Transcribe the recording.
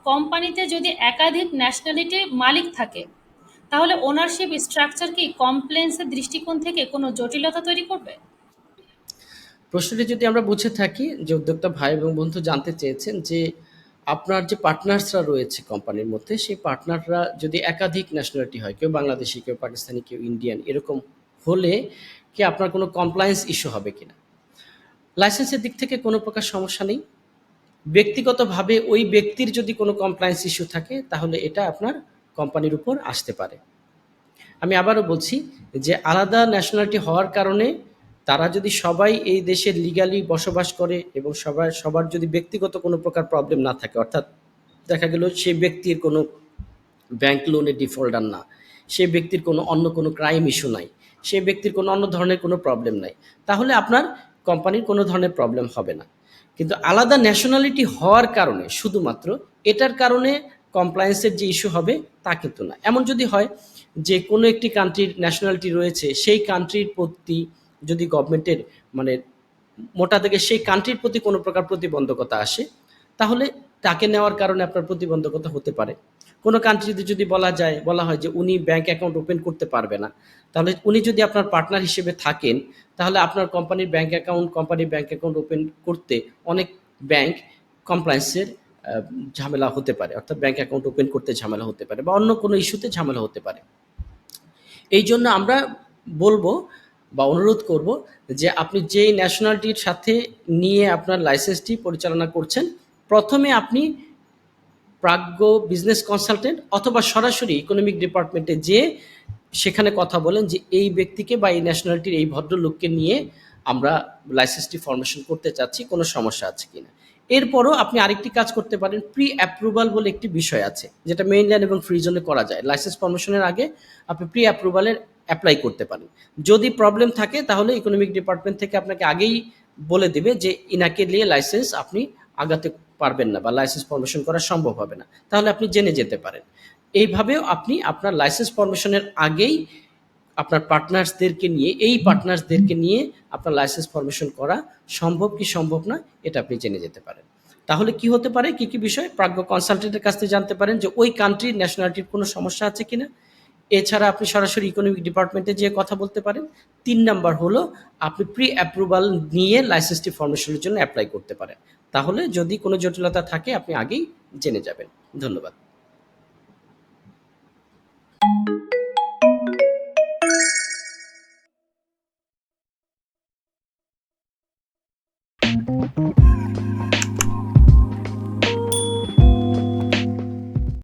কোম্পানিতে যদি একাধিক ন্যাশনালিটির মালিক থাকে, তাহলে ওনারশিপ স্ট্রাকচার কি কমপ্লেন্সের দৃষ্টিকোণ থেকে কোনো জটিলতা তৈরি করবে? প্রশ্নটি যদি আমরা বুঝে থাকি, যে উদ্যোক্তা ভাই এবং বন্ধু জানতে চেয়েছেন যে আপনার যে পার্টনার্সরা রয়েছে কোম্পানির মধ্যে, সেই পার্টনাররা যদি একাধিক ন্যাশনালিটি হয়, কেউ বাংলাদেশি, কেউ পাকিস্তানি, কেউ ইন্ডিয়ান, এরকম হলে কি আপনার কোনো কমপ্লায়েন্স ইস্যু হবে কিনা। লাইসেন্সের দিক থেকে কোনো প্রকার সমস্যা নেই। ব্যক্তিগতভাবে ওই ব্যক্তির যদি কোনো কমপ্লায়েন্স ইস্যু থাকে, তাহলে এটা আপনার কোম্পানির উপর আসতে পারে। আমি আবারও বলছি যে আলাদা ন্যাশনালিটি হওয়ার কারণে তারা যদি সবাই এই দেশে লিগালি বসবাস করে এবং সবার যদি ব্যক্তিগত কোনো প্রকার প্রবলেম না থাকে, অর্থাৎ দেখা গেল সেই ব্যক্তির কোনো ব্যাংক লোনের ডিফল্টার না, সে ব্যক্তির কোনো অন্য কোনো ক্রাইম ইস্যু নাই, সে ব্যক্তির কোনো অন্য ধরনের কোনো প্রবলেম নাই, তাহলে আপনার কোম্পানির কোনো ধরনের প্রবলেম হবে না। কিন্তু আলাদা ন্যাশনালিটি হওয়ার কারণে শুধুমাত্র এটার কারণে কমপ্লায়েন্সের যে ইস্যু হবে তা কিন্তু না। এমন যদি হয় যে কোনো একটি কান্ট্রির ন্যাশনালিটি রয়েছে, সেই কান্ট্রির প্রতি যদি গভর্নমেন্টের মানে মোটা থেকে সেই কান্ট্রির প্রতি কোনো প্রকার প্রতিবন্ধকতা আসে, তাহলে তাকে নেওয়ার কারণে আপনার প্রতিবন্ধকতা হতে পারে। কোনো কান্ট্রিতে যদি বলা হয় যে উনি ব্যাংক অ্যাকাউন্ট ওপেন করতে পারবে না, তাহলে উনি যদি আপনার পার্টনার হিসেবে থাকেন, তাহলে আপনার কোম্পানির ব্যাংক অ্যাকাউন্ট ওপেন করতে অনেক ব্যাংক কমপ্লায়েন্সের ঝামেলা হতে পারে, অর্থাৎ ব্যাংক অ্যাকাউন্ট ওপেন করতে ঝামেলা হতে পারে বা অন্য কোনো ইস্যুতে ঝামেলা হতে পারে। এই জন্য আমরা বলবো বা অনুরোধ করব যে আপনি যেই ন্যাশনালিটির সাথে নিয়ে আপনার লাইসেন্সটি পরিচালনা করছেন, প্রথমে আপনি প্রাজ্ঞ বিজনেস কনসালটেন্ট অথবা সরাসরি ইকোনমিক ডিপার্টমেন্টে যেয়ে সেখানে কথা বলেন যে এই ব্যক্তিকে বা এই ন্যাশনালিটির এই ভদ্রলোককে নিয়ে আমরা লাইসেন্সটি ফরমেশন করতে চাচ্ছি, কোনো সমস্যা আছে কিনা। এরপরও আপনি আরেকটি কাজ করতে পারেন, প্রি অ্যাপ্রুভাল বলে একটি বিষয় আছে, যেটা মেইনল্যান্ড এবং ফ্রি জোনে করা যায়। লাইসেন্স ফরমেশনের আগে আপনি প্রি অ্যাপ্রুভালের অ্যাপ্লাই করতে পারেন। যদি প্রবলেম থাকে, তাহলে ইকোনমিক ডিপার্টমেন্ট থেকে আপনাকে আগেই বলে দেবে যে ইনাকে নিয়ে লাইসেন্স আপনি আগাতে পারবেন না বা লাইসেন্স ফরমেশন করা সম্ভব হবে না, তাহলে আপনি জেনে যেতে পারেন। এইভাবেও আপনি আপনার লাইসেন্স ফরমেশনের আগেই আপনার পার্টনার্সদেরকে নিয়ে আপনার লাইসেন্স ফরমেশন করা সম্ভব কি সম্ভব না, এটা আপনি জেনে যেতে পারেন। তাহলে কি হতে পারে, কি কি বিষয় প্রাজ্ঞ কনসালটেন্টের কাছ থেকে জানতে পারেন যে ওই কান্ট্রির ন্যাশনালিটির কোনো সমস্যা আছে কিনা। এছাড়া আপনি সরাসরি ইকোনমিক ডিপার্টমেন্টে যেয়ে কথা বলতে পারেন। ৩ নাম্বার হলো আপনি প্রি অ্যাপ্রুভাল নিয়ে লাইসেন্সটি ফরমেশনের জন্য অ্যাপ্লাই করতে পারেন। তাহলে যদি কোনো জটিলতা থাকে আপনি আগেই জেনে যাবেন। ধন্যবাদ।